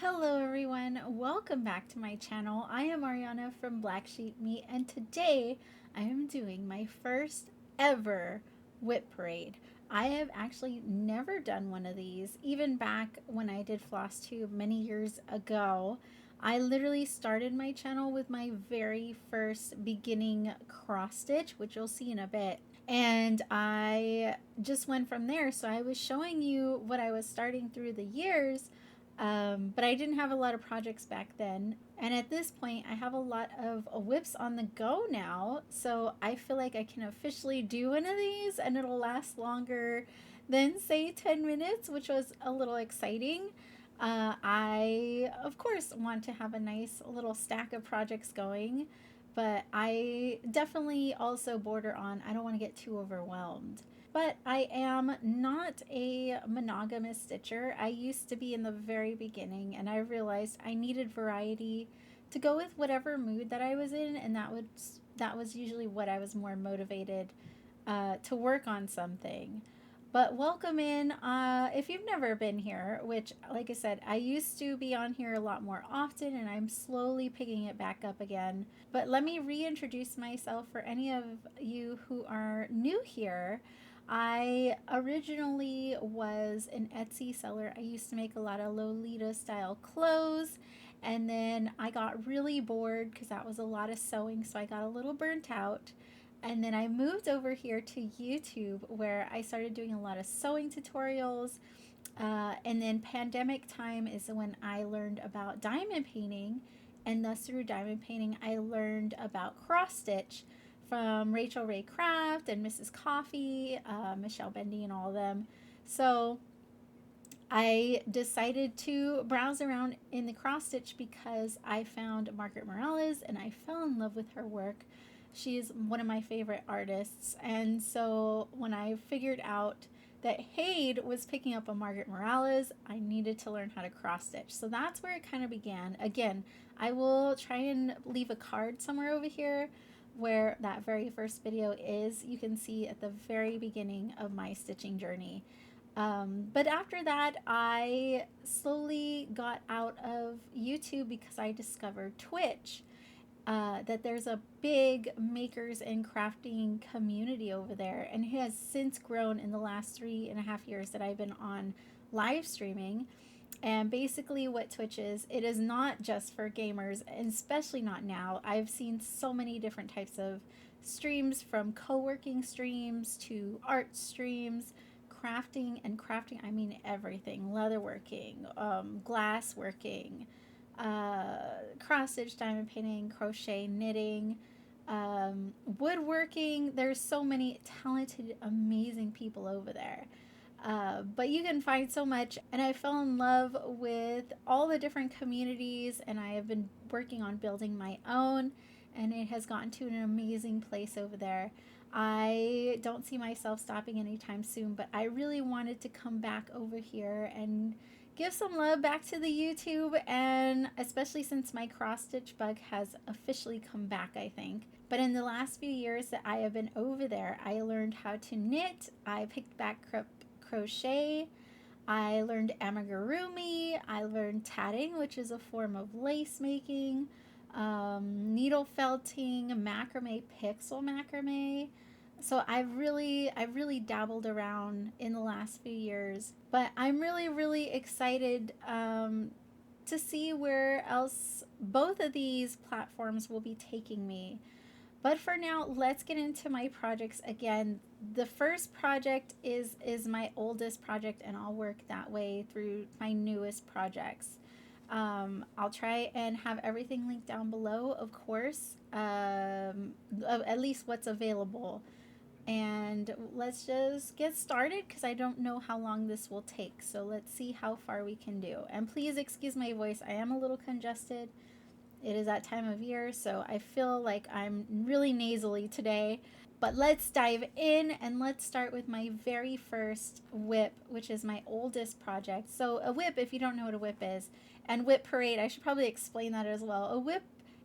Hello everyone, welcome back to my channel. I am Ariana from Black Sheep Meat, and today I am doing my first ever Wip Parade. I have actually never done one of these, even back when I did FlossTube many years ago. I literally started my channel with my very first beginning cross stitch, which you'll see in a bit. And I just went from there. So I was showing you what I was starting through the years, but I didn't have a lot of projects back then. And at this point, I have a lot of WIPs on the go now. So I feel like I can officially do one of these and it'll last longer than, say, 10 minutes, which was a little exciting. I, of course, want to have a nice little stack of projects going, but I definitely also border on I don't want to get too overwhelmed. But I am not a monogamous stitcher. I used to be in the very beginning, and I realized I needed variety to go with whatever mood that I was in, and that was usually what I was more motivated to work on something. But welcome in. If you've never been here, which, like I said, I used to be on here a lot more often, and I'm slowly picking it back up again. But let me reintroduce myself for any of you who are new here. I originally was an Etsy seller. I used to make a lot of Lolita style clothes, and then I got really bored because that was a lot of sewing, so I got a little burnt out. And then I moved over here to YouTube where I started doing a lot of sewing tutorials. And then pandemic time is when I learned about diamond painting. And thus, through diamond painting, I learned about cross stitch from Rachel Ray Craft and Mrs. Coffee, Michelle Bendy, and all of them. So I decided to browse around in the cross stitch because I found Margaret Morales and I fell in love with her work. She is one of my favorite artists. And so when I figured out that Hade was picking up a Margaret Morales, I needed to learn how to cross stitch. So that's where it kind of began. Again, I will try and leave a card somewhere over here where that very first video is. You can see at the very beginning of my stitching journey. But after that, I slowly got out of YouTube because I discovered Twitch. That there's a big makers and crafting community over there, and it has since grown in the last 3.5 years that I've been on live streaming. And basically, what Twitch is, it is not just for gamers, and especially not now. I've seen so many different types of streams, from co working streams to art streams, crafting. And crafting, I mean everything: leatherworking, glass working, cross stitch, diamond painting, crochet, knitting, woodworking. There's so many talented, amazing people over there. But you can find so much, and I fell in love with all the different communities, and I have been working on building my own, and it has gotten to an amazing place over there. I don't see myself stopping anytime soon, but I really wanted to come back over here and give some love back to the YouTube, and especially since my cross stitch bug has officially come back, I think. But in the last few years that I have been over there, I learned how to knit. I picked back crochet. I learned amigurumi. I learned tatting, which is a form of lace making, needle felting, macrame, pixel macrame. So I've really dabbled around in the last few years, but I'm really excited to see where else both of these platforms will be taking me. But for now, let's get into my projects again. The first project is my oldest project, and I'll work that way through my newest projects. I'll try and have everything linked down below, of course, at least what's available. And let's just get started because I don't know how long this will take. So let's see how far we can do. And please excuse my voice. I am a little congested. It is that time of year, so I feel like I'm really nasally today. But let's dive in, and let's start with my very first WIP, which is my oldest project. So a WIP, if you don't know what a WIP is, and WIP Parade, I should probably explain that as well. A WIP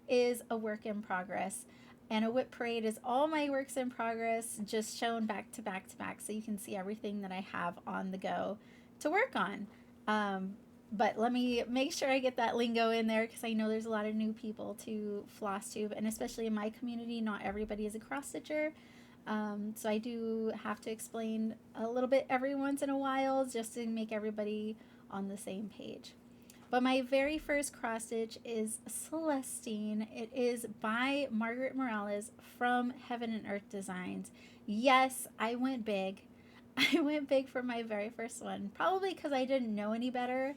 is a work in progress, and a WIP Parade is all my works in progress just shown back to back to back, so you can see everything that I have on the go to work on. But let me make sure I get that lingo in there because I know there's a lot of new people to floss tube, and especially in my community, not everybody is a cross stitcher. So I do have to explain a little bit every once in a while just to make everybody on the same page. But my very first cross stitch is Celestine. It is by Margaret Morales from Heaven and Earth Designs. Yes, I went big. I went big for my very first one, probably because I didn't know any better.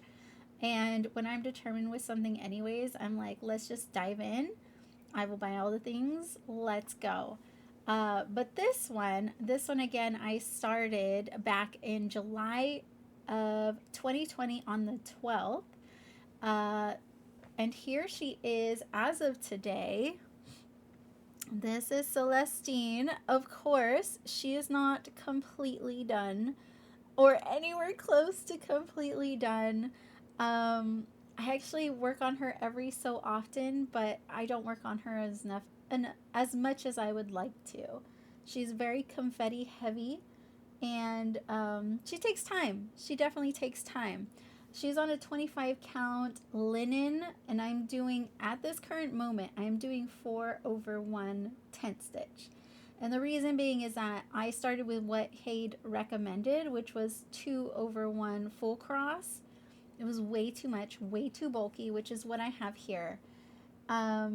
And when I'm determined with something, anyways, I'm like, let's just dive in. I will buy all the things. Let's go. But this one again, I started back in July of 2020 on the 12th. Uh, and here she is as of today. This is Celestine. Of course, she is not completely done or anywhere close to completely done. I actually work on her every so often, but I don't work on her as much as I would like to. She's very confetti heavy, and she takes time. She definitely takes time. She's on a 25 count linen, and I'm doing, at this current moment, I'm doing 4/1 tent stitch. And the reason being is that I started with what Hayde recommended, which was 2/1 full cross. It was way too much, way too bulky, which is what I have here. I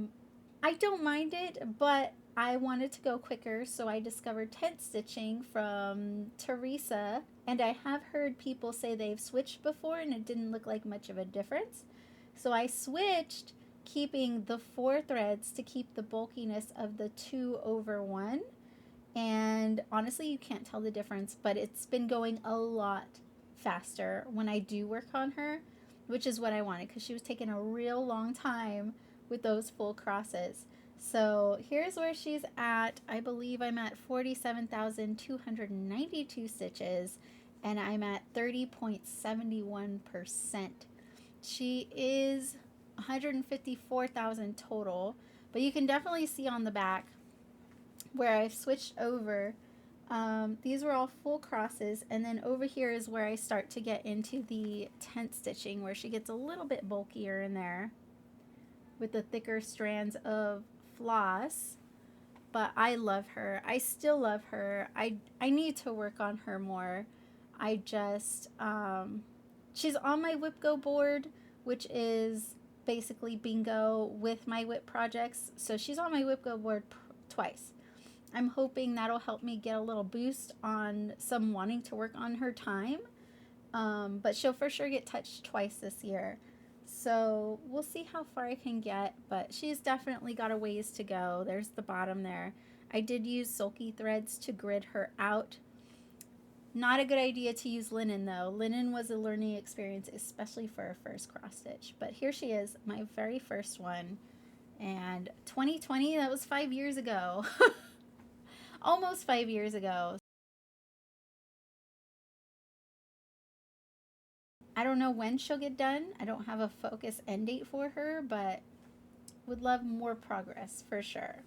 don't mind it, but I wanted to go quicker, so I discovered tent stitching from Teresa, and I have heard people say they've switched before and it didn't look like much of a difference. So I switched, keeping the 4 threads to keep the bulkiness of the 2/1. And honestly, you can't tell the difference, but it's been going a lot faster when I do work on her, which is what I wanted because she was taking a real long time with those full crosses. So here's where she's at. I believe I'm at 47,292 stitches, and I'm at 30.71%. She is 154,000 total, but you can definitely see on the back where I've switched over. These were all full crosses, and then over here is where I start to get into the tent stitching, where she gets a little bit bulkier in there with the thicker strands of floss. But I love her. I still love her. I need to work on her more. I just she's on my WIP Go board, which is basically bingo with my WIP projects. So she's on my WIP Go board twice. I'm hoping that'll help me get a little boost on some wanting to work on her time. But she'll for sure get touched twice this year. So we'll see how far I can get, but she's definitely got a ways to go. There's the bottom there. I did use sulky threads to grid her out. Not a good idea to use linen though. Linen was a learning experience, especially for a first cross stitch. But here she is, my very first one. And 2020, that was 5 years ago. Almost 5 years ago. I don't know when she'll get done. I don't have a focus end date for her, but would love more progress for sure.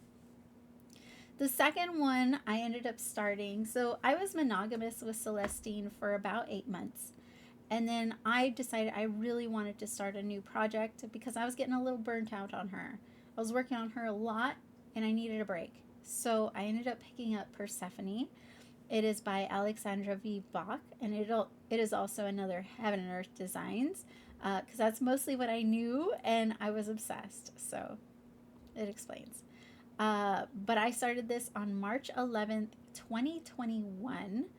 The second one I ended up starting, so I was monogamous with Celestine for about 8 months. And then I decided I really wanted to start a new project because I was getting a little burnt out on her. I was working on her a lot and I needed a break. So I ended up picking up Persephone. It is by Alexandra V. Bach, and it is also another Heaven and Earth Designs, because that's mostly what I knew, and I was obsessed, so it explains. But I started this on March 11th, 2021,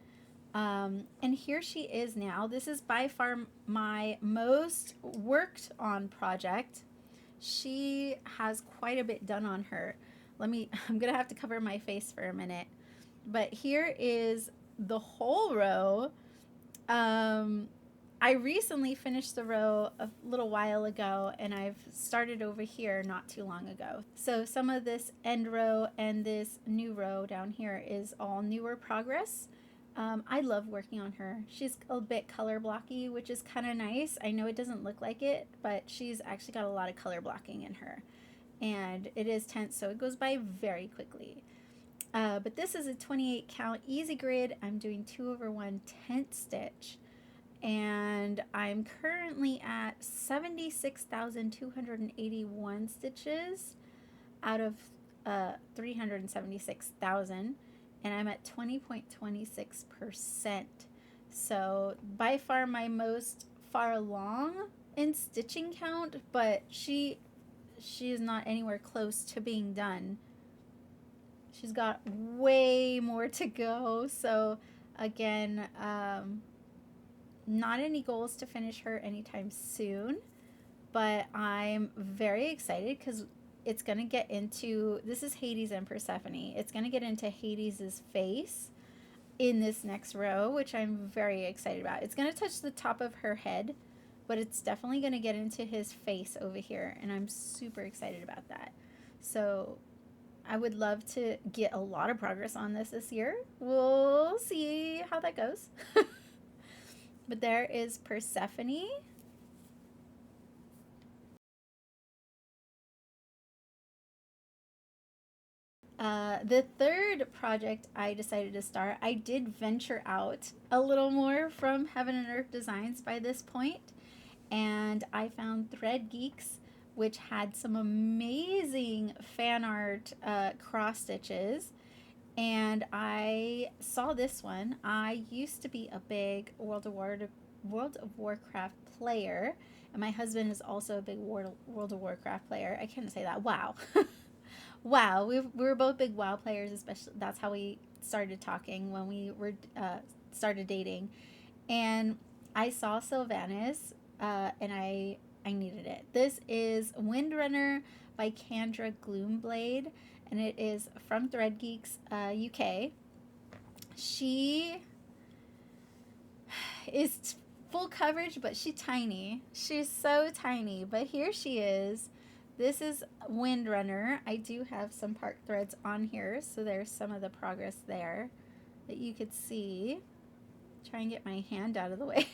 and here she is now. This is by far my most worked on project. She has quite a bit done on her. I'm going to have to cover my face for a minute. But here is the whole row. I recently finished the row a little while ago, and I've started over here not too long ago. So some of this end row and this new row down here is all newer progress. I love working on her. She's a bit color blocky, which is kind of nice. I know it doesn't look like it, but she's actually got a lot of color blocking in her. And it is tense, so it goes by very quickly. But this is a 28 count easy grid. I'm doing 2/1 tent stitch. and I'm currently at 76,281 stitches out of 376,000, and I'm at 20.26%. So by far my most far along in stitching count, but she is not anywhere close to being done. She's got way more to go. So again, not any goals to finish her anytime soon, but I'm very excited because it's going to get into, this is Hades and Persephone. It's going to get into Hades's face in this next row, which I'm very excited about. It's going to touch the top of her head, but it's definitely going to get into his face over here, and I'm super excited about that. So I would love to get a lot of progress on this year. We'll see how that goes. But there is Persephone. The third project I decided to start, I did venture out a little more from Heaven and Earth Designs by this point, and I found Thread Geeks, which had some amazing fan art cross stitches, and I saw this one. I used to be a big World of Warcraft player, and my husband is also a big World of Warcraft player. I can't say that. Wow. Wow, we were both big WoW players, especially. That's how we started talking when we were started dating. And I saw Sylvanas, and I needed it. This is Windrunner by Kendra Gloomblade, and it is from Thread Geeks UK. She is full coverage, but she's tiny. She's so tiny, but here she is. This is Windrunner. I do have some part threads on here, so there's some of the progress there that you could see. Try and get my hand out of the way.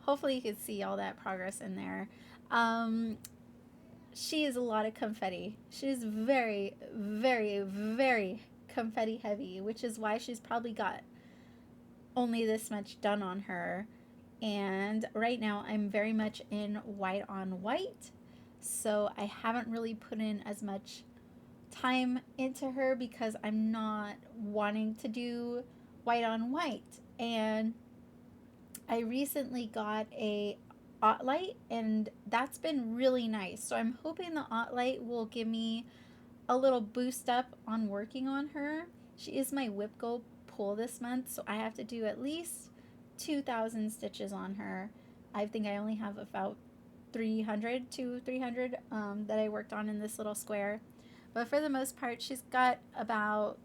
Hopefully you could see all that progress in there. She is a lot of confetti. She's very, very, very confetti heavy, which is why she's probably got only this much done on her. And right now I'm very much in white on white. So I haven't really put in as much time into her because I'm not wanting to do white on white. And I recently got a Ottlight, and that's been really nice. So I'm hoping the Ottlight will give me a little boost up on working on her. She is my WIP goal pull this month, so I have to do at least 2,000 stitches on her. I think I only have about 300 that I worked on in this little square, but for the most part she's got about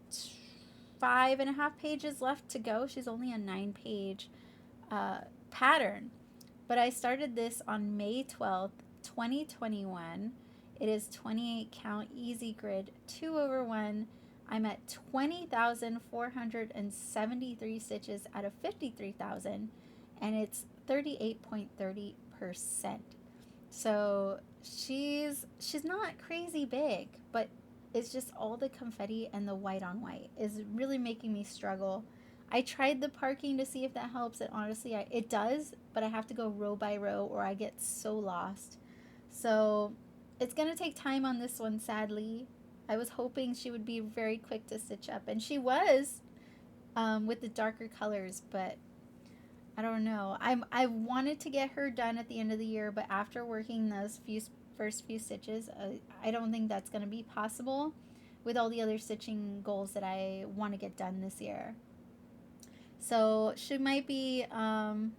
5.5 pages left to go. She's only a 9-page pattern, but I started this on May 12th 2021. It is 28 count easy grid 2/1. I'm at 20,473 stitches out of 53,000, and it's 38.30%. So she's not crazy big, but it's just all the confetti and the white on white is really making me struggle. I tried the parking to see if that helps, and honestly it does, but I have to go row by row or I get so lost. So it's gonna take time on this one, sadly. I was hoping she would be very quick to stitch up, and she was with the darker colors, but I don't know. I wanted to get her done at the end of the year, but after working those first few stitches, I don't think that's going to be possible with all the other stitching goals that I want to get done this year. So she might be another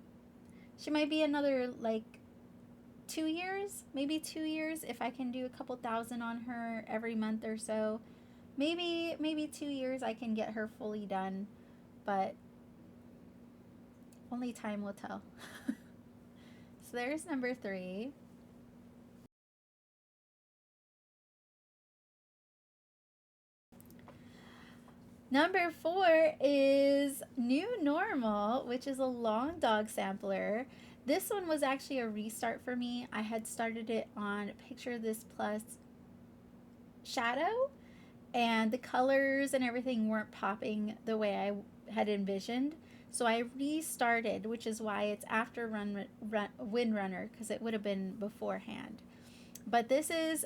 like 2 years, maybe 2 years if I can do a couple thousand on her every month or so. Maybe 2 years I can get her fully done, but only time will tell. So there's number 3. Number 4 is New Normal, which is a long dog sampler. This one was actually a restart for me. I had started it on Picture This Plus Shadow, and the colors and everything weren't popping the way I had envisioned. So I restarted, which is why it's after Windrunner, because it would have been beforehand. But this is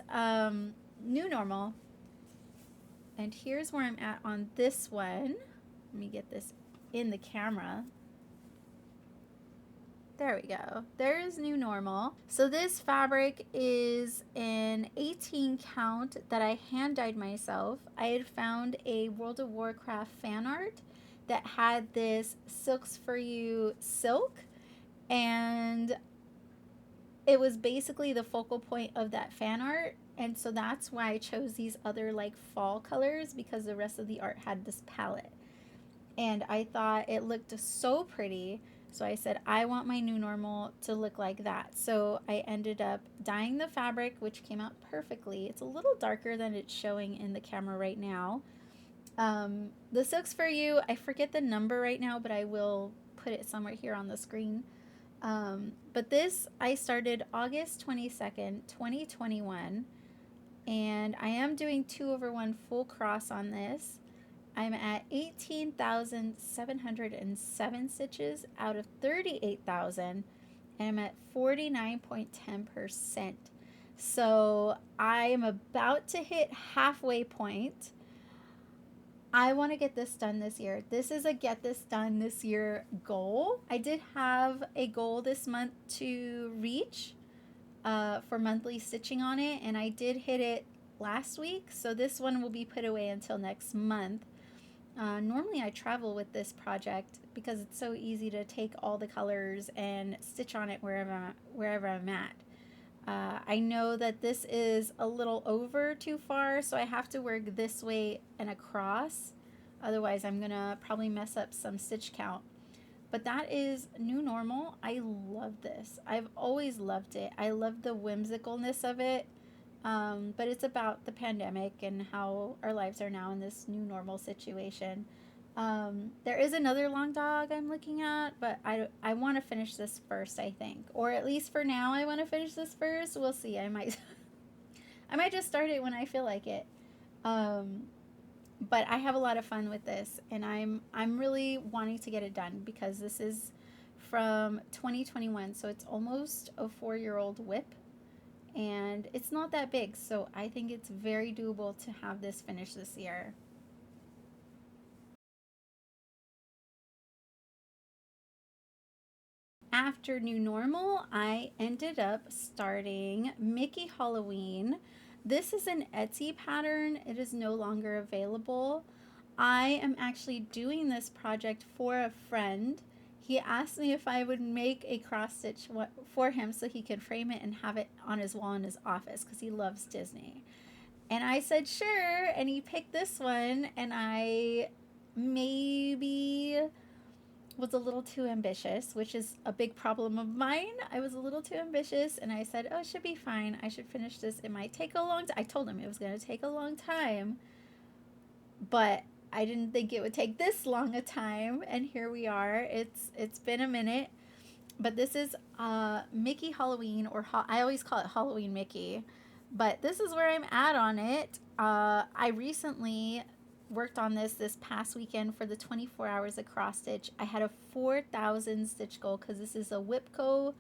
new normal. And here's where I'm at on this one. Let me get this in the camera. There we go. There's new normal. So this fabric is an 18 count that I hand dyed myself. I had found a World of Warcraft fan art that had this Silks for You silk, and it was basically the focal point of that fan art. And so that's why I chose these other like fall colors, because the rest of the art had this palette. And I thought it looked so pretty. So I said, I want my new normal to look like that. So I ended up dyeing the fabric, which came out perfectly. It's a little darker than it's showing in the camera right now. The Silks for You, I forget the number right now, but I will put it somewhere here on the screen. But this, I started August 22nd, 2021. And I am doing 2/1 full cross on this. I'm at 18,707 stitches out of 38,000, and I'm at 49.10%. So I am about to hit halfway point. I want to get this done this year. This is a get this done this year goal. I did have a goal this month to reach for monthly stitching on it, and I did hit it last week. So this one will be put away until next month. Normally I travel with this project because it's so easy to take all the colors and stitch on it wherever I'm at. I know that this is a little over too far, so I have to work this way and across. Otherwise, I'm going to probably mess up some stitch count. But that is new normal. I love this. I've always loved it. I love the whimsicalness of it. But it's about the pandemic and how our lives are now in this new normal situation. There is another long dog I'm looking at, but I want to finish this first, I think. Or at least for now, I want to finish this first. We'll see. I might just start it when I feel like it. But I have a lot of fun with this, and I'm really wanting to get it done because this is from 2021, so it's almost a 4-year-old WIP. And it's not that big, so I think it's very doable to have this finished this year. After New Normal, I ended up starting Mickey Halloween. This is an Etsy pattern. It is no longer available. I am actually doing this project for a friend. He asked me if I would make a cross stitch for him so he could frame it and have it on his wall in his office because he loves Disney. And I said sure, and he picked this one, and I maybe was a little too ambitious, which is a big problem of mine. I was a little too ambitious, and I said, oh, it should be fine. I should finish this. It might take a long time. I told him it was going to take a long time, but I didn't think it would take this long a time, and here we are. It's been a minute, but this is Mickey Halloween, or I always call it Halloween Mickey, but this is where I'm at on it. I recently worked on this past weekend for the 24 hours of cross stitch. I had a 4,000 stitch goal because this is a WIPCO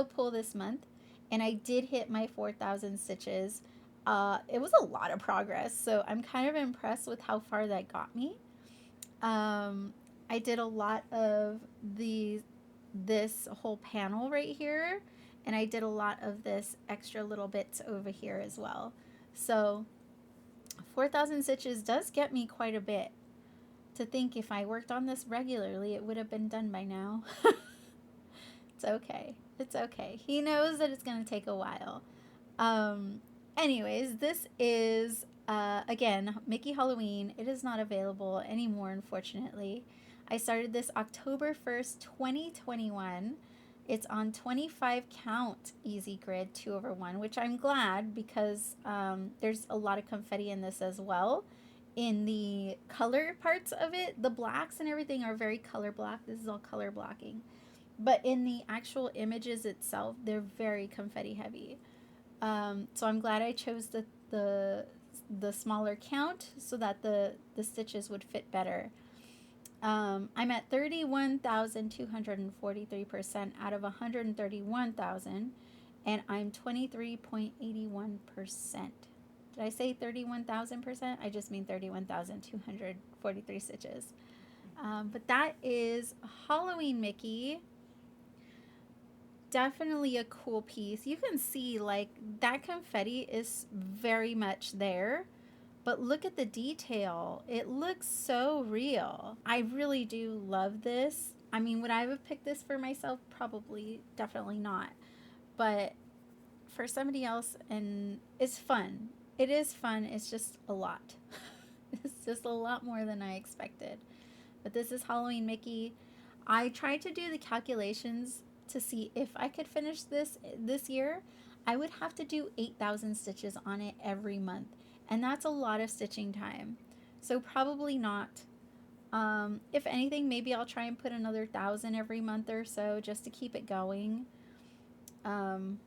pull this month, and I did hit my 4,000 stitches. It was a lot of progress, so I'm kind of impressed with how far that got me. I did a lot of this whole panel right here, and I did a lot of this extra little bits over here as well. So 4,000 stitches does get me quite a bit. To think if I worked on this regularly, it would have been done by now. It's okay. It's okay. He knows that it's going to take a while. Anyways, this is, again, Mickey Halloween. It is not available anymore, unfortunately. I started this October 1st, 2021. It's on 25 count easy grid 2/1, which I'm glad because there's a lot of confetti in this as well. In the color parts of it, the blacks and everything are very color block. This is all color blocking. But in the actual images itself, they're very confetti heavy. So I'm glad I chose the smaller count so that the stitches would fit better. I'm at 31,243% out of 131,000, and I'm 23.81%. Did I say 31,000%? I just mean 31,243 stitches. But that is Halloween Mickey. Definitely a cool piece. You can see like that confetti is very much there, but look at the detail. It looks so real. I really do love this. I mean, would I have picked this for myself? Probably, definitely not. But for somebody else, and it's fun. It is fun. It's just a lot. It's just a lot more than I expected. But this is Halloween Mickey. I tried to do the calculations to see if I could finish this year. I would have to do 8,000 stitches on it every month, and that's a lot of stitching time. So probably not. If anything, maybe I'll try and put another 1,000 every month or so just to keep it going. Um,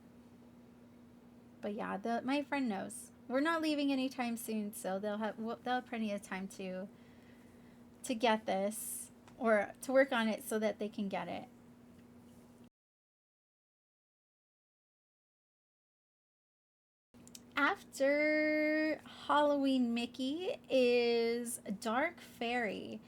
but yeah, my friend knows we're not leaving anytime soon, so they'll have plenty of time to get this or to work on it so that they can get it. After Halloween Mickey is Dark Fairy.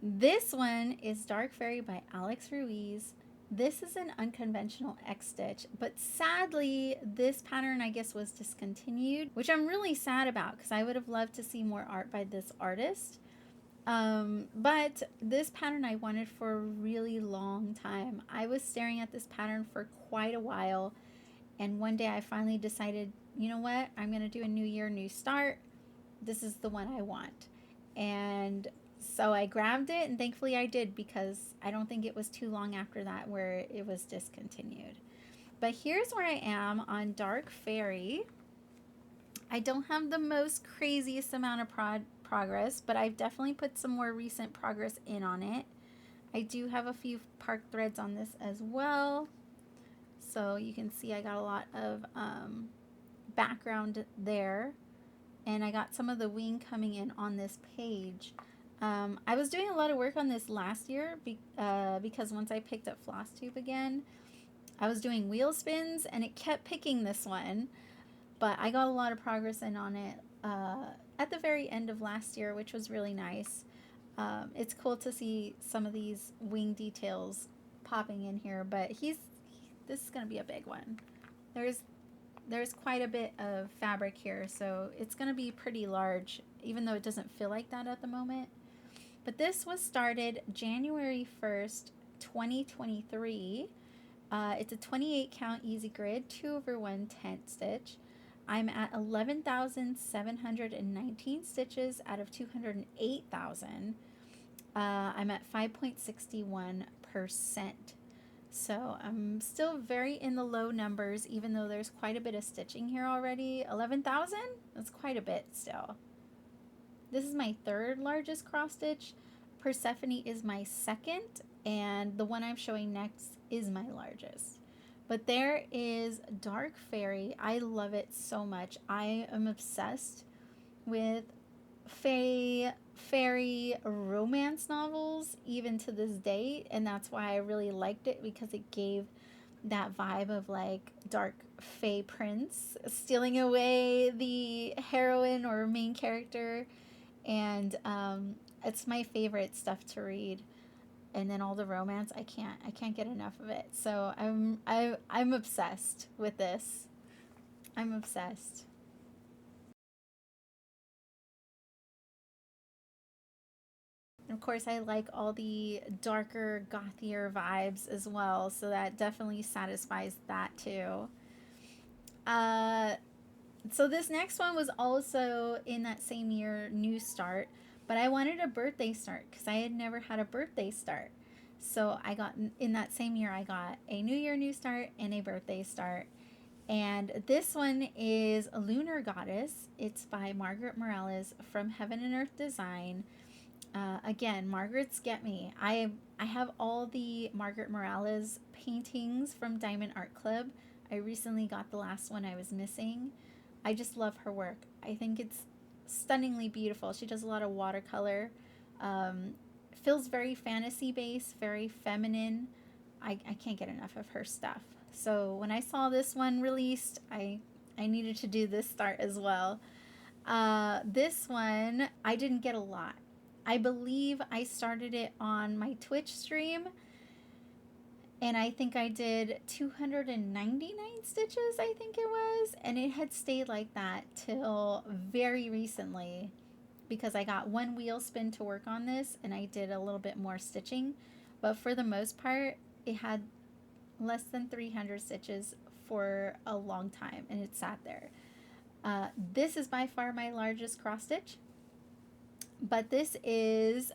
This one is Dark Fairy by Alex Ruiz. This is an unconventional X stitch, but sadly this pattern I guess was discontinued, which I'm really sad about because I would have loved to see more art by this artist. But this pattern I wanted for a really long time. I was staring at this pattern for quite a while, and one day I finally decided, you know what, I'm going to do a new year, new start. This is the one I want. And so I grabbed it, and thankfully I did because I don't think it was too long after that where it was discontinued. But here's where I am on Dark Fairy. I don't have the most craziest amount of progress, but I've definitely put some more recent progress in on it. I do have a few park threads on this as well. So you can see I got a lot of background there. And I got some of the wing coming in on this page. I was doing a lot of work on this last year because once I picked up floss tube again, I was doing wheel spins and it kept picking this one. But I got a lot of progress in on it at the very end of last year, which was really nice. It's cool to see some of these wing details popping in here, but this is going to be a big one. There's quite a bit of fabric here, so it's going to be pretty large, even though it doesn't feel like that at the moment. But this was started January 1st, 2023. It's a 28 count easy grid, 2/1 tent stitch. I'm at 11,719 stitches out of 208,000. I'm at 5.61%. So I'm still very in the low numbers, even though there's quite a bit of stitching here already. 11,000? That's quite a bit still. This is my third largest cross stitch. Persephone is my second, and the one I'm showing next is my largest. But there is Dark Fairy. I love it so much. I am obsessed with fairy romance novels even to this day, and that's why I really liked it, because it gave that vibe of like dark fae prince stealing away the heroine or main character, and it's my favorite stuff to read. And then all the romance, I can't get enough of it. So I'm obsessed with this. I'm obsessed. Of course, I like all the darker, gothier vibes as well, so that definitely satisfies that too. Uh, so this next one was also in that same year, New Start, but I wanted a birthday start because I had never had a birthday start. So I got, in that same year, I got a New Year, New Start and a birthday start. And this one is Lunar Goddess. It's by Margaret Morales from Heaven and Earth Design. Again, Margaret's get me. I have all the Margaret Morales paintings from Diamond Art Club. I recently got the last one I was missing. I just love her work. I think it's stunningly beautiful. She does a lot of watercolor, feels very fantasy based, very feminine. I can't get enough of her stuff. So when I saw this one released, I needed to do this start as well. This one, I didn't get a lot. I believe I started it on my Twitch stream, and I think I did 299 stitches, I think it was, and it had stayed like that till very recently because I got one wheel spin to work on this and I did a little bit more stitching, but for the most part, it had less than 300 stitches for a long time and it sat there. This is by far my largest cross stitch, but this is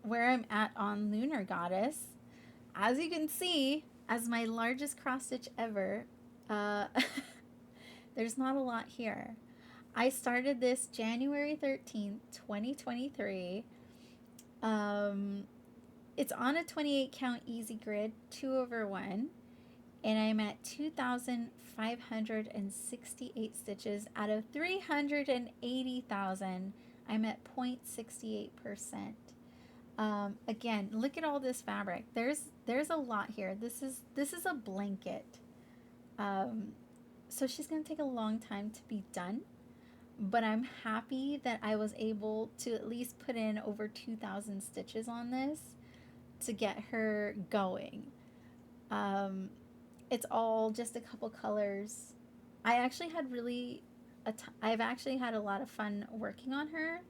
where I'm at on Lunar Goddess. As you can see, as my largest cross stitch ever, uh, there's not a lot here. I started this January 13th, 2023. It's on a 28 count easy grid, 2/1, and I'm at 2,568 stitches out of 380,000. I'm at 0.68%. Again, look at all this fabric. There's a lot here. This is a blanket. So she's gonna take a long time to be done, but I'm happy that I was able to at least put in over 2,000 stitches on this to get her going. It's all just a couple colors. I've actually had a lot of fun working on her,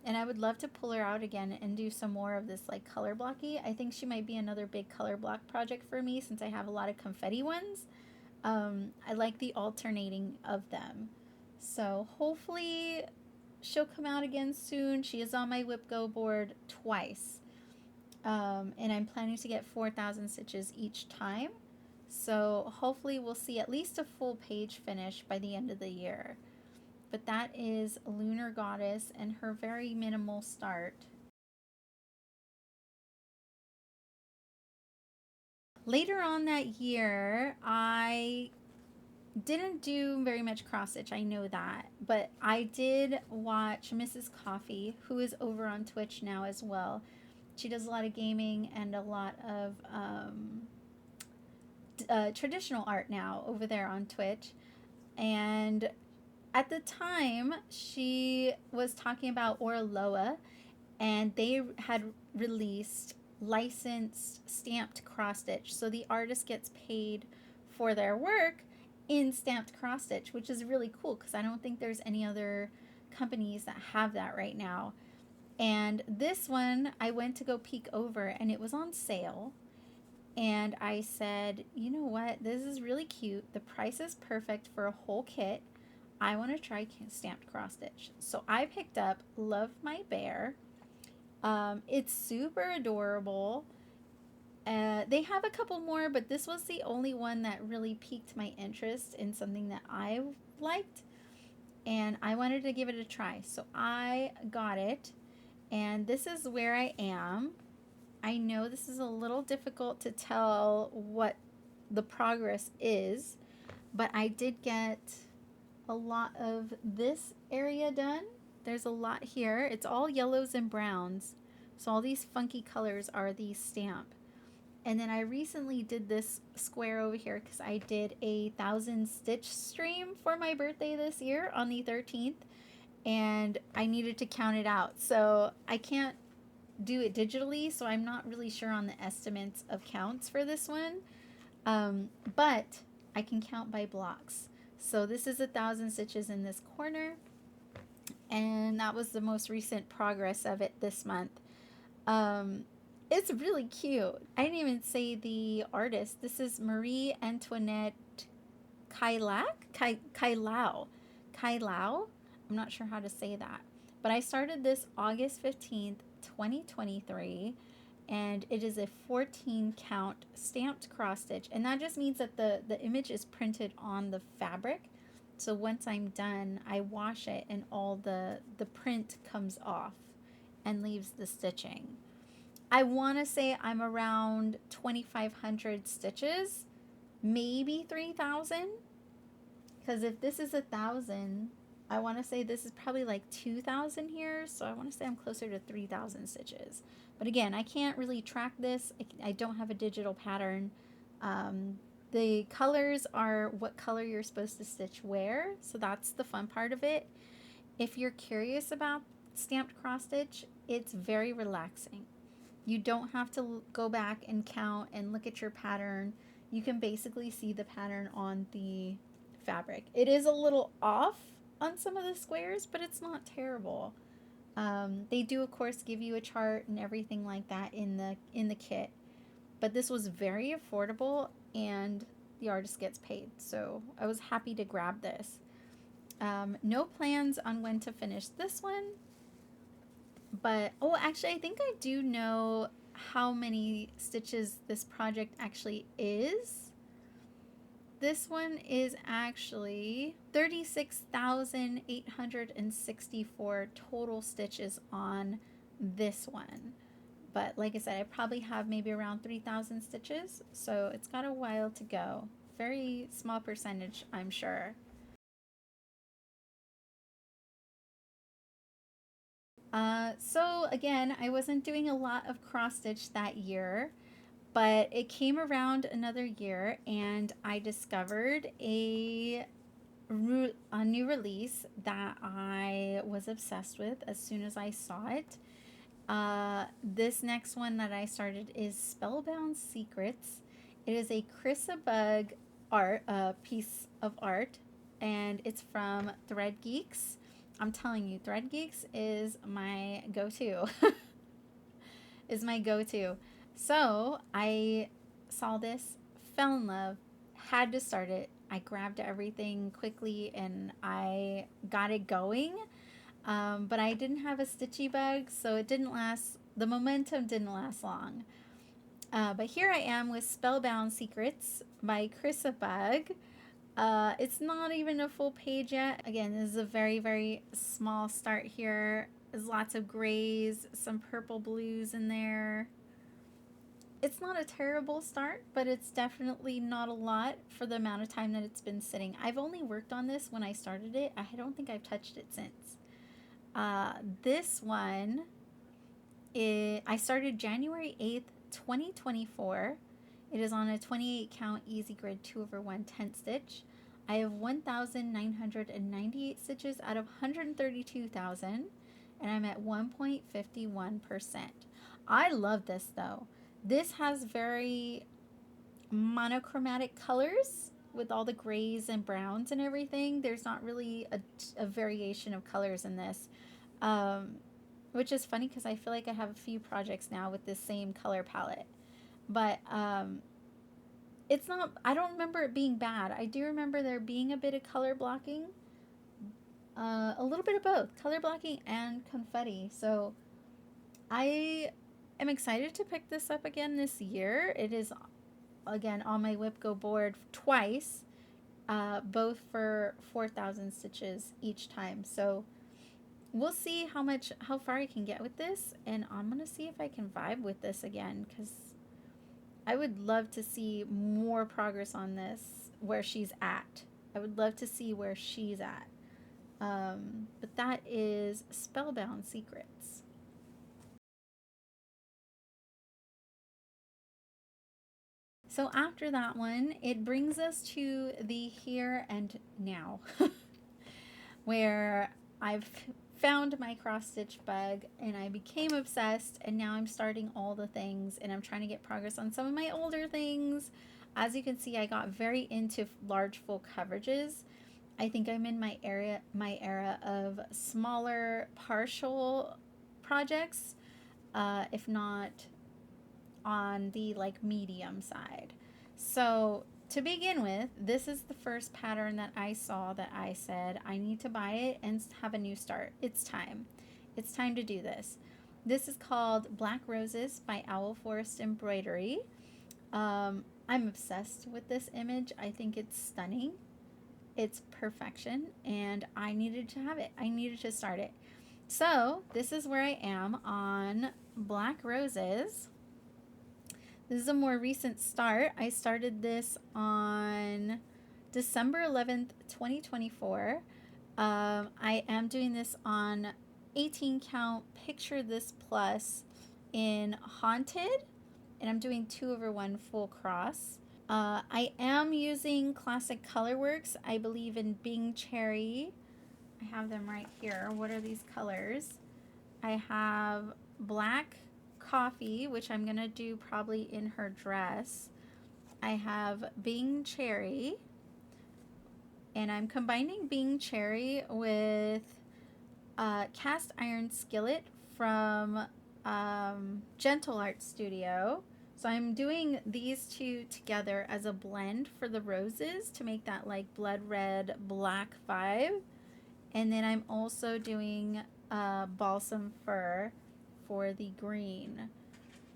and I would love to pull her out again and do some more of this like color blocky. I think she might be another big color block project for me since I have a lot of confetti ones. I like the alternating of them. So hopefully she'll come out again soon. She is on my Whip Go board twice. And I'm planning to get 4,000 stitches each time. So hopefully we'll see at least a full page finish by the end of the year. But that is Lunar Goddess and her very minimal start. Later on that year, I didn't do very much cross stitch, I know that, but I did watch Mrs. Coffee, who is over on Twitch now as well. She does a lot of gaming and a lot of traditional art now over there on Twitch. And at the time, she was talking about Orloa, and they had released licensed stamped cross stitch. So the artist gets paid for their work in stamped cross stitch, which is really cool because I don't think there's any other companies that have that right now. And this one, I went to go peek over and it was on sale. And I said, you know what? This is really cute. The price is perfect for a whole kit. I want to try stamped cross stitch. So I picked up Love My Bear. It's super adorable. They have a couple more, but this was the only one that really piqued my interest in something that I liked. And I wanted to give it a try. So I got it. And this is where I am. I know this is a little difficult to tell what the progress is, but I did get a lot of this area done. There's a lot here. It's all yellows and browns. So all these funky colors are the stamp. And then I recently did this square over here because I did a 1,000 stitch stream for my birthday this year on the 13th. And I needed to count it out. So I can't do it digitally, so I'm not really sure on the estimates of counts for this one. But I can count by blocks. So this is 1,000 stitches in this corner. And that was the most recent progress of it this month. It's really cute. I didn't even say the artist. This is Marie Antoinette Kailau. I'm not sure how to say that. But I started this August 15th, 2023. And it is a 14 count stamped cross stitch. And that just means that the image is printed on the fabric. So once I'm done, I wash it and all the print comes off and leaves the stitching. I want to say I'm around 2,500 stitches, maybe 3,000. Because if this is 1,000, I want to say this is probably like 2,000 here, so I want to say I'm closer to 3,000 stitches. But again, I can't really track this. I don't have a digital pattern. Um, the colors are what color you're supposed to stitch where, so that's the fun part of it. If you're curious about stamped cross stitch, it's very relaxing. You don't have to go back and count and look at your pattern. You can basically see the pattern on the fabric. It is a little off on some of the squares, but it's not terrible. They do, of course, give you a chart and everything like that in the kit. But this was very affordable, and the artist gets paid, so I was happy to grab this. No plans on when to finish this one, but oh, actually, I think I do know how many stitches this project actually is. This one is actually 36,864 total stitches on this one. But like I said, I probably have maybe around 3,000 stitches, so it's got a while to go. Very small percentage, I'm sure. So again, I wasn't doing a lot of cross stitch that year, but it came around another year and I discovered a new release that I was obsessed with as soon as I saw it. This next one that I started is Spellbound Secrets. It is a Bug art piece of art, and it's from Thread Geeks. I'm telling you, Thread Geeks is my go-to. Is my go-to. So I saw this, fell in love, had to start it. I grabbed everything quickly and I got it going. But I didn't have a stitchy bug, so it didn't last. The momentum didn't last long. But here I am with Spellbound Secrets by Bug. It's not even a full page yet. Again, this is a very, very small start here. There's lots of grays, some purple blues in there. It's not a terrible start, but it's definitely not a lot for the amount of time that it's been sitting. I've only worked on this when I started it. I don't think I've touched it since. This one, I started January 8th, 2024. It is on a 28 count easy grid 2/1 stitch. I have 1,998 stitches out of 132,000, and I'm at 1.51%. I love this though. This has very monochromatic colors with all the grays and browns and everything. There's not really a variation of colors in this, which is funny because I feel like I have a few projects now with this same color palette. But it's not, I don't remember it being bad. I do remember there being a bit of color blocking, a little bit of both, color blocking and confetti. So I am excited to pick this up again this year. It is again on my WIP Go board twice, both for 4,000 stitches each time. So we'll see how far I can get with this, and I'm gonna see if I can vibe with this again, because I would love to see more progress on this, where she's at. I would love to see where she's at. But that is Spellbound Secrets. So after that one, it brings us to the here and now, where I've found my cross stitch bug and I became obsessed, and now I'm starting all the things and I'm trying to get progress on some of my older things. As you can see, I got very into large full coverages. I think I'm in my era of smaller partial projects, if not on the like medium side. So to begin with, this is the first pattern that I saw that I said I need to buy it and have a new start. It's time. It's time to do this. This is called Black Roses by Owl Forest Embroidery. I'm obsessed with this image. I think it's stunning. It's perfection, and I needed to have it. I needed to start it. So this is where I am on Black Roses. This is a more recent start. I started this on December 11th, 2024. I am doing this on 18 count Picture This Plus in Haunted, and I'm doing 2/1 full cross. I am using Classic Colorworks. I believe in Bing Cherry. I have them right here. What are these colors? I have Black Coffee, which I'm going to do probably in her dress. I have Bing Cherry, and I'm combining Bing Cherry with Cast Iron Skillet from Gentle Art Studio. So I'm doing these two together as a blend for the roses to make that like blood red black vibe. And then I'm also doing balsam fir for the green.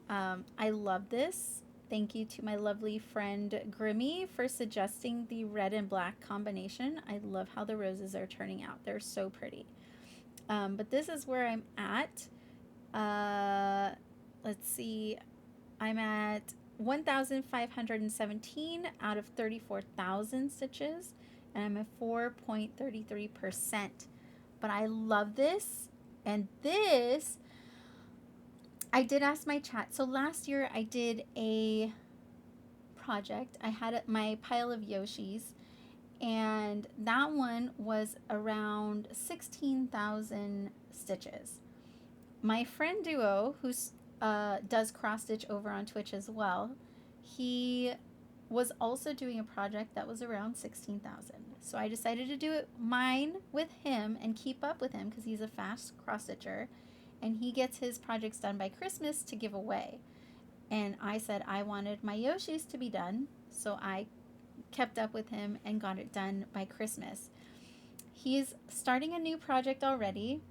I love this. Thank you to my lovely friend Grimmy for suggesting the red and black combination. I love how the roses are turning out. They're so pretty. But this is where I'm at. Let's see. I'm at 1,517 out of 34,000 stitches, and I'm at 4.33%. But I love this, and this, I did ask my chat. So last year I did a project. I had my pile of Yoshis, and that one was around 16,000 stitches. My friend Duo, who does cross stitch over on Twitch as well, he was also doing a project that was around 16,000. So I decided to do mine with him and keep up with him because he's a fast cross stitcher, and he gets his projects done by Christmas to give away. And I said I wanted my Yoshis to be done, so I kept up with him and got it done by Christmas. He's starting a new project already.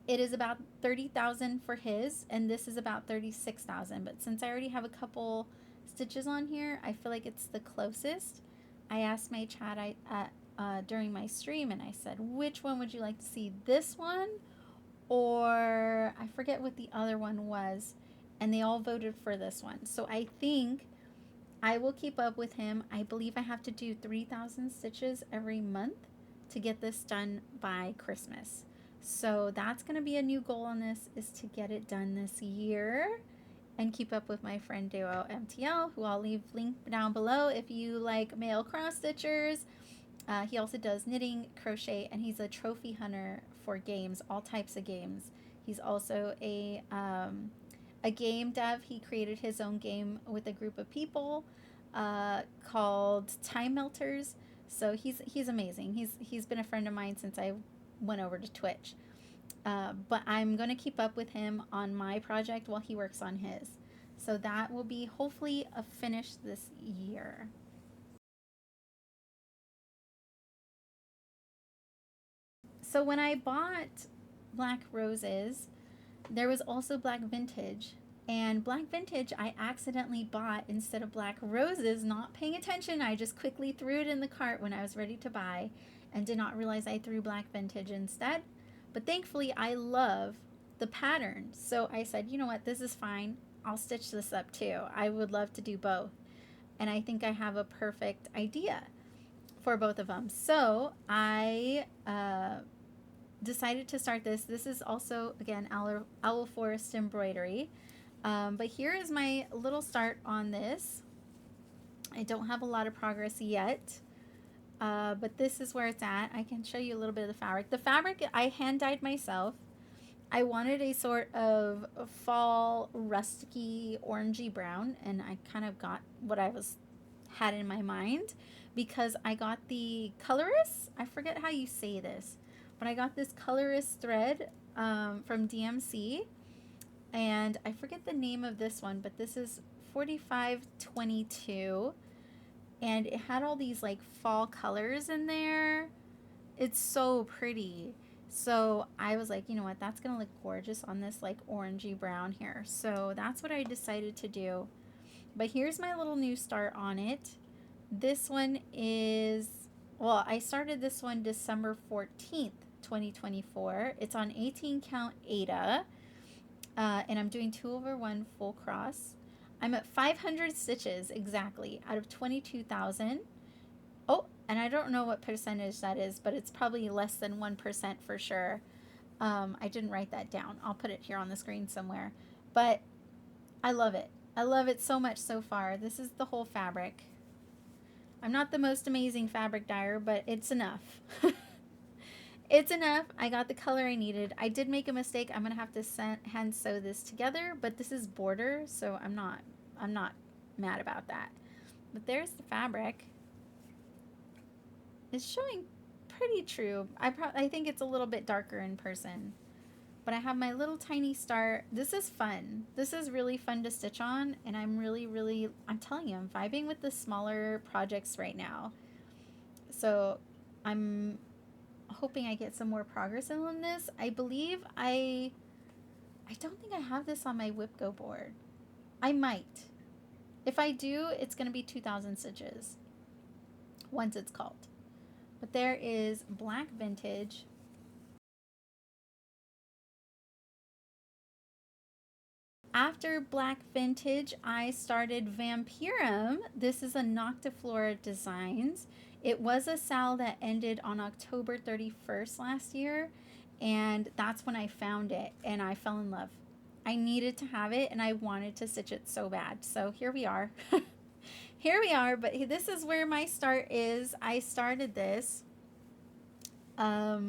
It is about 30,000 for his, and this is about 36,000. But since I already have a couple stitches on here, I feel like it's the closest. I asked my chat during my stream, and I said, which one would you like to see? This one, or I forget what the other one was, and they all voted for this one. So I think I will keep up with him. I believe I have to do 3,000 stitches every month to get this done by Christmas. So that's going to be a new goal on this, is to get it done this year and keep up with my friend Duo MTL, who I'll leave link down below if you like male cross stitchers. He also does knitting, crochet, and he's a trophy hunter for games, all types of games. He's also a game dev. He created his own game with a group of people called Time Melters. So he's amazing. He's been a friend of mine since I went over to Twitch. But I'm going to keep up with him on my project while he works on his. So that will be hopefully a finish this year. So when I bought Black Roses, there was also Black Vintage. And Black Vintage I accidentally bought instead of Black Roses, not paying attention. I just quickly threw it in the cart when I was ready to buy and did not realize I threw Black Vintage instead. But thankfully I love the pattern. So I said, you know what, this is fine. I'll stitch this up too. I would love to do both. And I think I have a perfect idea for both of them. So I decided to start this. This is also, again, Owl Forest embroidery. But here is my little start on this. I don't have a lot of progress yet, but this is where it's at. I can show you a little bit of the fabric. The fabric I hand dyed myself. I wanted a sort of fall rusty orangey brown, and I kind of got what I had in my mind because I got the colorist. I forget how you say this, but I got this colorist thread from DMC, and I forget the name of this one, but this is 4522, and it had all these like fall colors in there. It's so pretty. So I was like, you know what, that's gonna look gorgeous on this like orangey brown here. So that's what I decided to do. But here's my little new start on it. This one is, well, I started this one December 14th, 2024. It's on 18 count Ada, and I'm doing 2/1 full cross. I'm at 500 stitches exactly out of 22,000. Oh, and I don't know what percentage that is, but it's probably less than 1% for sure. I didn't write that down. I'll put it here on the screen somewhere. But I love it. I love it so much so far. This is the whole fabric. I'm not the most amazing fabric dyer, but it's enough. It's enough. I got the color I needed. I did make a mistake. I'm gonna have to hand sew this together, but this is border, so I'm not mad about that. But there's the fabric. It's showing pretty true. I think it's a little bit darker in person. But I have my little tiny star. This is fun. This is really fun to stitch on, and I'm really, I'm telling you, I'm vibing with the smaller projects right now. So I'm hoping I get some more progress on this. I believe I don't think I have this on my Whip Go board. I might. If I do, it's going to be 2,000 stitches once it's called. But there is Black Vintage. After Black Vintage, I started Vampirum. This is a Noctiflora Designs. It was a sale that ended on October 31st last year, and that's when I found it, and I fell in love. I needed to have it, and I wanted to stitch it so bad. So here we are. Here we are, but this is where my start is. I started this as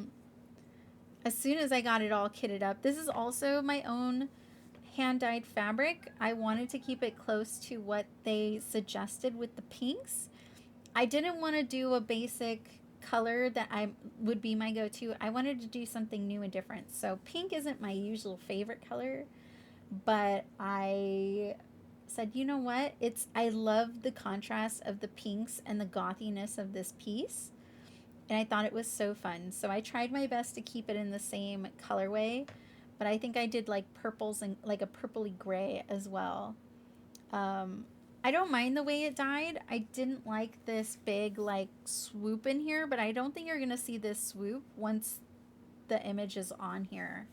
soon as I got it all kitted up. This is also my own hand-dyed fabric. I wanted to keep it close to what they suggested with the pinks. I didn't want to do a basic color that I would be my go-to. I wanted to do something new and different. So pink isn't my usual favorite color, but I said, you know what? I love the contrast of the pinks and the gothiness of this piece. And I thought it was so fun. So I tried my best to keep it in the same colorway, but I think I did like purples and like a purpley gray as well. I don't mind the way it dyed. I didn't like this big like swoop in here, but I don't think you're gonna see this swoop once the image is on here.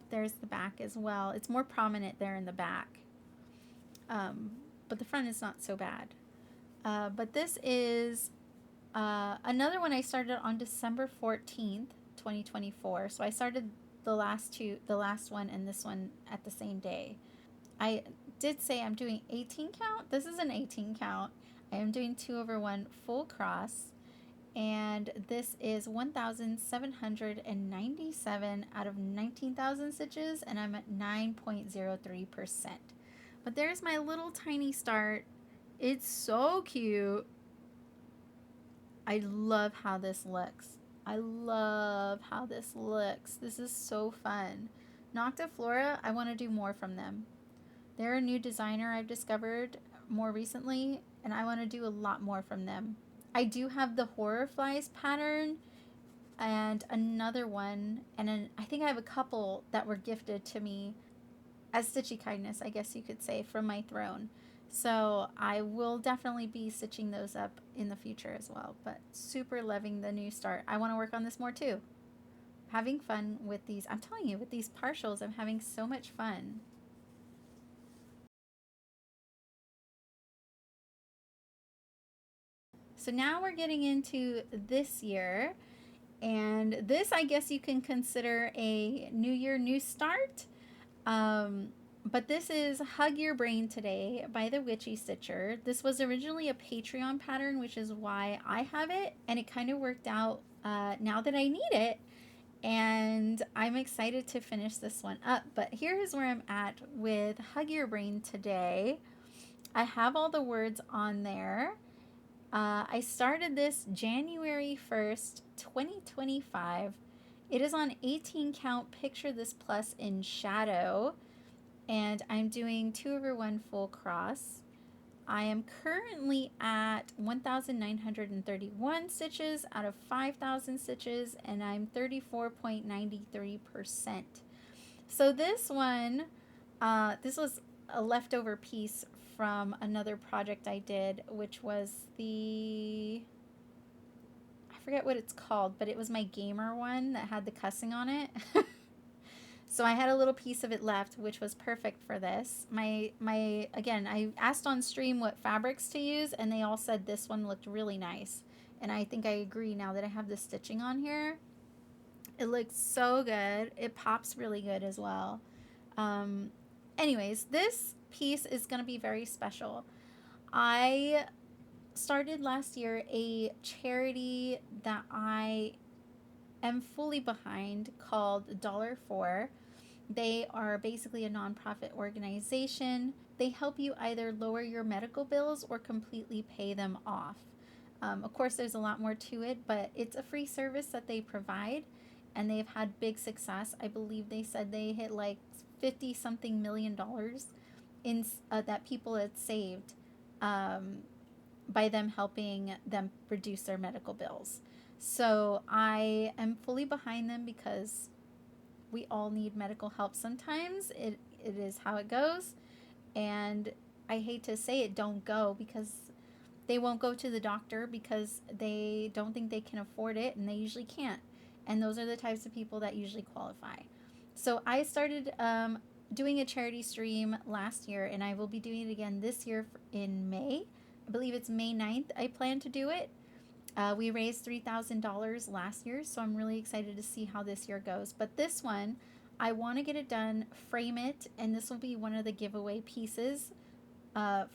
There's the back as well. It's more prominent there in the back. But the front is not so bad. But this is another one I started on December 14th, 2024. So I started the last one and this one at the same day. I did say I'm doing 18 count. This is an 18 count. I am doing 2/1 full cross, and this is 1,797 out of 19,000 stitches, and I'm at 9.03%. But there's my little tiny start. It's so cute. I love how this looks. I love how this looks. This is so fun. Noctiflora, I want to do more from them. They're a new designer I've discovered more recently, and I want to do a lot more from them. I do have the Horror Flies pattern and another one, and I think I have a couple that were gifted to me as stitchy kindness, I guess you could say, from my throne. So I will definitely be stitching those up in the future as well. But super loving the new start. I want to work on this more too. Having fun with these. I'm telling you, with these partials, I'm having so much fun. So now we're getting into this year. And this, I guess you can consider a new year, new start. But this is Hug Your Brain Today by the Witchy Stitcher. This was originally a Patreon pattern, which is why I have it. And it kind of worked out now that I need it. And I'm excited to finish this one up. But here's where I'm at with Hug Your Brain Today. I have all the words on there. I started this January 1st, 2025. It is on 18 count. Picture this plus in shadow. And I'm doing 2/1 full cross. I am currently at 1,931 stitches out of 5,000 stitches, and I'm 34.93%. So this one, this was a leftover piece from another project I did, which was I forget what it's called, but it was my gamer one that had the cussing on it. So I had a little piece of it left, which was perfect for this. Again, I asked on stream what fabrics to use, and they all said this one looked really nice. And I think I agree now that I have the stitching on here. It looks so good. It pops really good as well. Um, Anyways, this piece is going to be very special. I started last year a charity that I am fully behind called Dollar For. They are basically a nonprofit organization. They help you either lower your medical bills or completely pay them off. Of course, there's a lot more to it, but it's a free service that they provide, and they've had big success. I believe they said they hit like 50 something $1 million in that people had saved um, by them helping them reduce their medical bills. So I am fully behind them because we all need medical help sometimes. It is how it goes. And I hate to say it, don't go, because they won't go to the doctor because they don't think they can afford it, and they usually can't. And those are the types of people that usually qualify. So I started doing a charity stream last year, and I will be doing it again this year in May. I believe it's May 9th. I plan to do it. We raised $3,000 last year, so I'm really excited to see how this year goes. But this one, I want to get it done, frame it, and this will be one of the giveaway pieces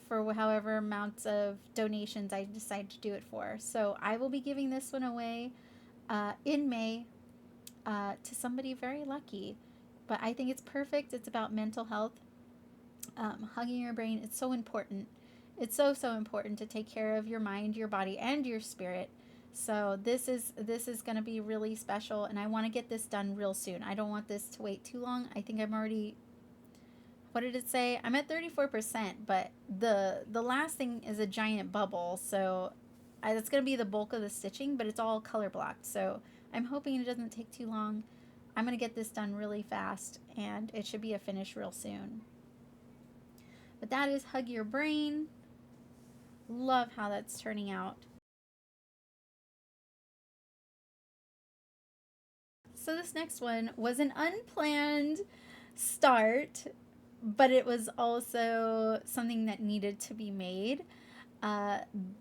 for however amounts of donations I decide to do it for. So I will be giving this one away in May to somebody very lucky. But I think it's perfect. It's about mental health, hugging your brain. It's so important. It's so, so important to take care of your mind, your body, and your spirit. So this is going to be really special, and I want to get this done real soon. I don't want this to wait too long. I think I'm already, what did it say? I'm at 34%, but the last thing is a giant bubble, so that's going to be the bulk of the stitching, but it's all color blocked. So I'm hoping it doesn't take too long. I'm going to get this done really fast, and it should be a finish real soon. But that is Hug Your Brain. Love how that's turning out. So this next one was an unplanned start, but it was also something that needed to be made.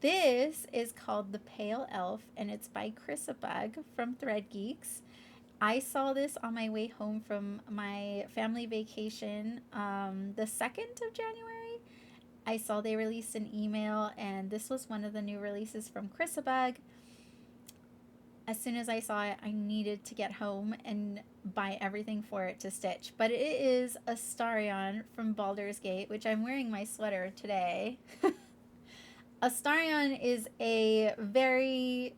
This is called The Pale Elf, and it's by Bug from Thread Geeks. I saw this on my way home from my family vacation the 2nd of January. I saw they released an email, and this was one of the new releases from Bug. As soon as I saw it, I needed to get home and buy everything for it to stitch. But it is Astarion from Baldur's Gate, which I'm wearing my sweater today. Astarion is a very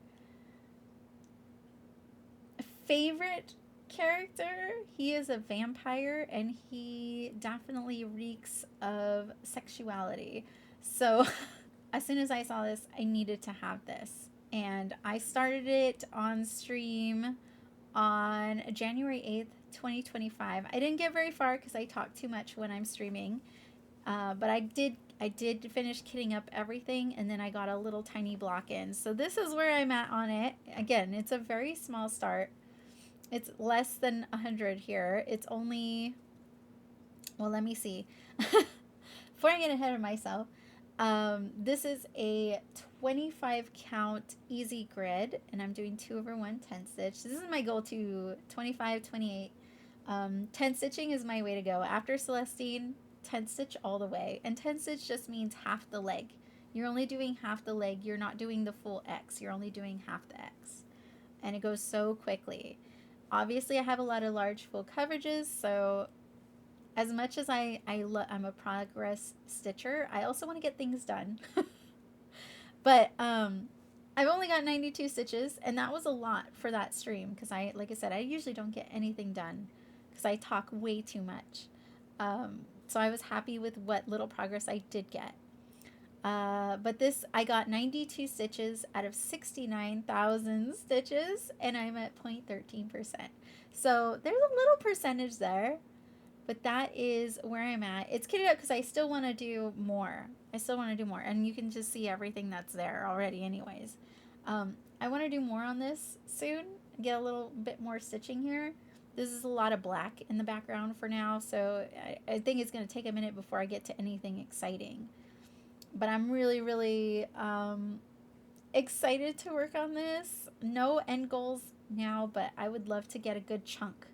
favorite character. He is a vampire, and he definitely reeks of sexuality. So as soon as I saw this, I needed to have this. And I started it on stream on January 8th, 2025. I didn't get very far because I talk too much when I'm streaming. But I did finish kitting up everything, and then I got a little tiny block in. So this is where I'm at on it. Again, it's a very small start. It's less than 100 here. It's only, well, let me see. Before I get ahead of myself, this is a 25 count easy grid, and I'm doing 2/1 10 stitch. This is my goal to 25, 28. 10 stitching is my way to go. After Celestine, 10 stitch all the way. And 10 stitch just means half the leg. You're only doing half the leg. You're not doing the full X. You're only doing half the X. And it goes so quickly. Obviously, I have a lot of large full coverages, so as much as I'm a progress stitcher, I also want to get things done. But I've only got 92 stitches, and that was a lot for that stream because like I said, I usually don't get anything done because I talk way too much. So I was happy with what little progress I did get. But this, I got 92 stitches out of 69,000 stitches, and I'm at 0.13%. So there's a little percentage there, but that is where I'm at. It's kitted up because I still want to do more. And you can just see everything that's there already anyways. I want to do more on this soon, get a little bit more stitching here. This is a lot of black in the background for now, so I think it's going to take a minute before I get to anything exciting. But I'm really, really excited to work on this. No end goals now, but I would love to get a good chunk.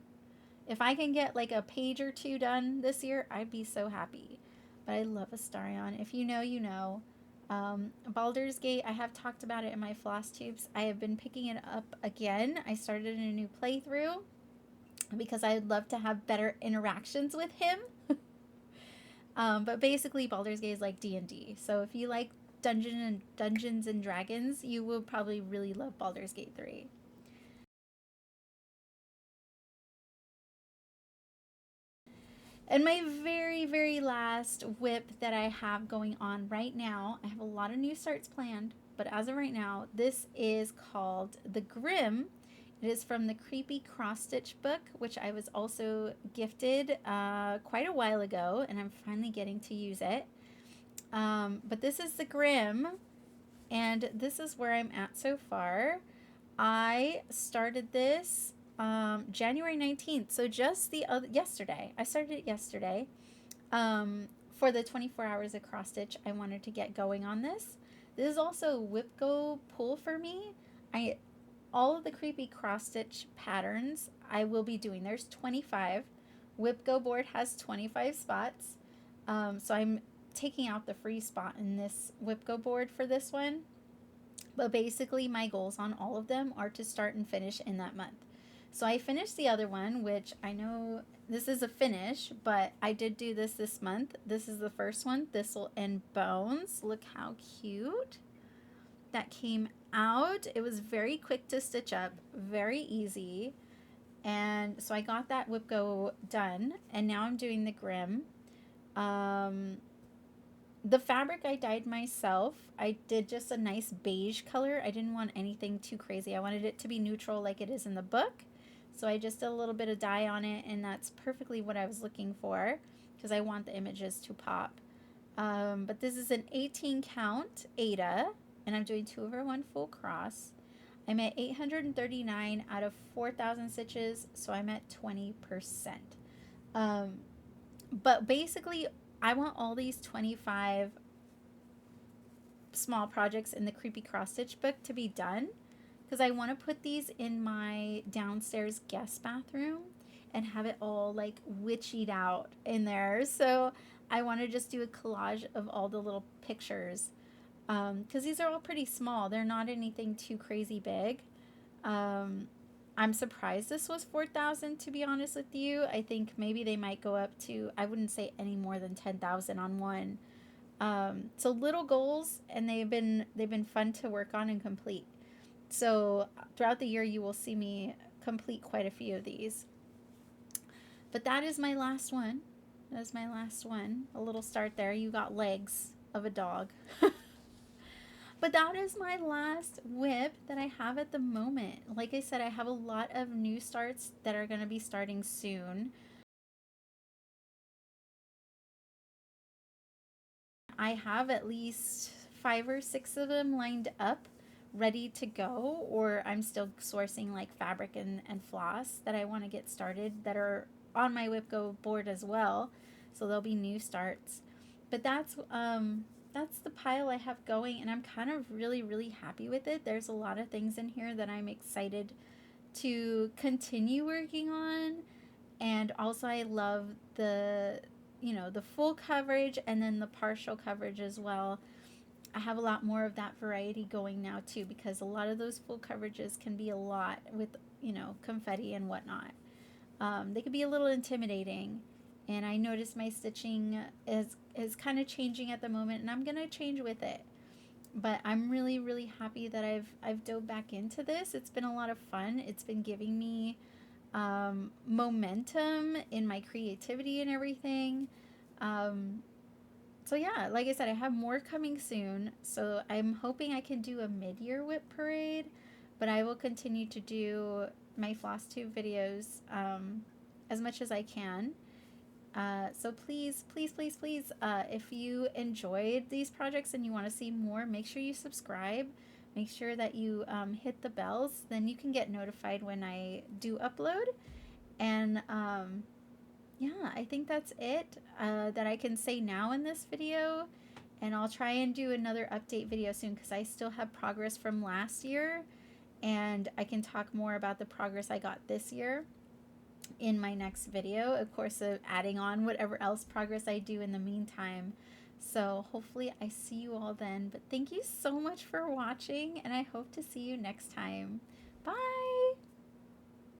If I can get like a page or two done this year, I'd be so happy. But I love Astarion. If you know, you know. Baldur's Gate, I have talked about it in my floss tubes. I have been picking it up again. I started a new playthrough because I'd love to have better interactions with him. But basically, Baldur's Gate is like D&D. So if you like Dungeons and Dragons, you will probably really love Baldur's Gate 3. And my very, very last whip that I have going on right now, I have a lot of new starts planned, but as of right now, this is called The Grimm. It is from the Creepy Cross Stitch book, which I was also gifted quite a while ago, and I'm finally getting to use it. But this is The Grimm, and this is where I'm at so far. I started this January 19th, so just yesterday. I started it yesterday. For the 24 hours of cross stitch, I wanted to get going on this. This is also a whip go pull for me. All of the creepy cross stitch patterns I will be doing. There's 25. Whip go board has 25 spots. So I'm taking out the free spot in this whip go board for this one. But basically, my goals on all of them are to start and finish in that month. So I finished the other one, which I know this is a finish, but I did do this month. This is the first one, Thistle and Bones. Look how cute that came out. It was very quick to stitch up, very easy. And so I got that whip go done, and now I'm doing the Grimm. The fabric I dyed myself. I did just a nice beige color. I didn't want anything too crazy. I wanted it to be neutral like it is in the book. So I just did a little bit of dye on it, and that's perfectly what I was looking for because I want the images to pop. But this is an 18 count Ada, and I'm doing 2/1 full cross. I'm at 839 out of 4,000 stitches, so I'm at 20%. But basically, I want all these 25 small projects in the Creepy Cross Stitch book to be done because I want to put these in my downstairs guest bathroom and have it all like witchied out in there. So I want to just do a collage of all the little pictures because these are all pretty small. They're not anything too crazy big. I'm surprised this was 4,000 to be honest with you. I think maybe they might go up to, I wouldn't say any more than 10,000 on one. So little goals, and they've been fun to work on and complete. So throughout the year you will see me complete quite a few of these. But that is my last one. That is my last one. A little start there. You got legs of a dog. But that is my last whip that I have at the moment. Like I said, I have a lot of new starts that are going to be starting soon. I have at least 5 or 6 of them lined up, ready to go, or I'm still sourcing like fabric and floss that I want to get started that are on my Whip Go board as well. So there'll be new starts. But that's the pile I have going, and I'm kind of really happy with it. There's a lot of things in here that I'm excited to continue working on, and also I love the the full coverage and then the partial coverage as well. I have a lot more of that variety going now too because a lot of those full coverages can be a lot with confetti and whatnot. They can be a little intimidating, and I notice my stitching is kind of changing at the moment, and I'm gonna change with it. But I'm really happy that I've dove back into this. It's been a lot of fun. It's been giving me momentum in my creativity and everything. So yeah, like I said, I have more coming soon. So I'm hoping I can do a mid-year Wip Parade, but I will continue to do my floss tube videos as much as I can. So please, if you enjoyed these projects and you want to see more, make sure you subscribe. Make sure that you hit the bells. Then you can get notified when I do upload. And yeah, I think that's it that I can say now in this video. And I'll try and do another update video soon because I still have progress from last year, and I can talk more about the progress I got this year in my next video, of course, adding on whatever else progress I do in the meantime. So hopefully I see you all then. But thank you so much for watching, and I hope to see you next time. Bye!